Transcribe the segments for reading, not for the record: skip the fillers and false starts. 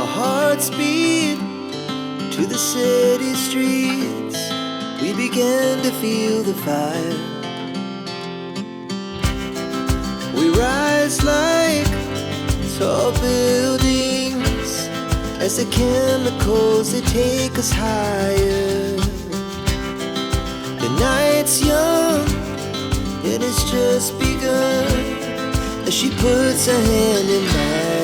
Our hearts beat to the city streets. We began to feel the fire. We rise like tall buildings as the chemicals, they take us higher. The night's young, it has just begun, as she puts her hand in mine.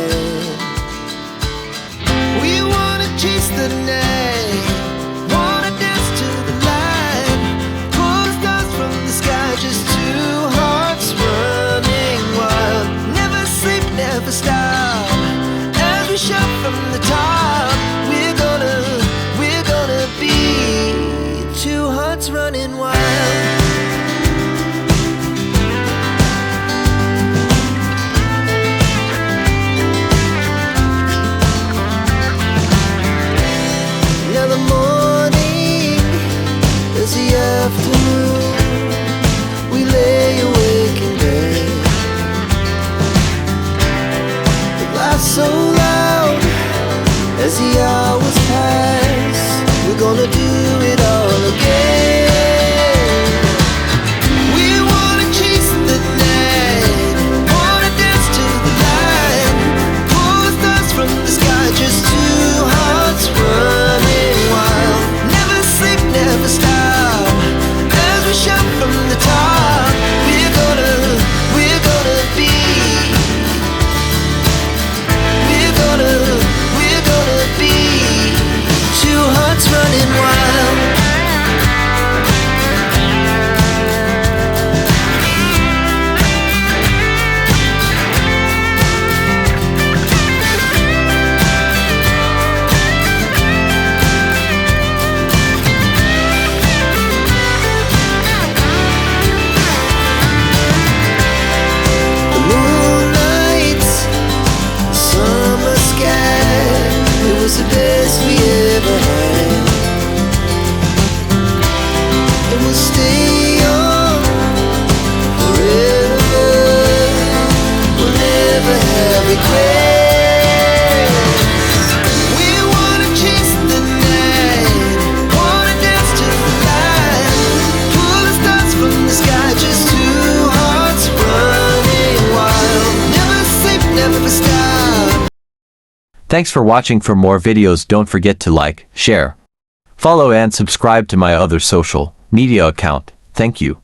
We wanna chase the night, wanna dance to the light, pull the stars from the sky, just two hearts running wild. Never sleep, never stop, as we shout from the top. We're gonna be two hearts running wild. Now the morning is the afternoon. We lay awake in bed. The laughs so loud as the hours pass. We're gonna do it all again. We wanna chase the night, wanna dance to the light, pull the stars from the sky, just two hearts running wild. Never sleep, never stop, as we shout from the top. We're gonna be, we're gonna be two hearts running wild. The moonlight, summer sky, it was the best we ever had. And we'll stay on forever. We'll never have regrets. We wanna chase the night, wanna dance to the light, pull the stars from the sky, just two hearts running wild. Never sleep, never stop. Thanks for watching. For more videos, don't forget to like, share, follow and subscribe to my other social media account. Thank you.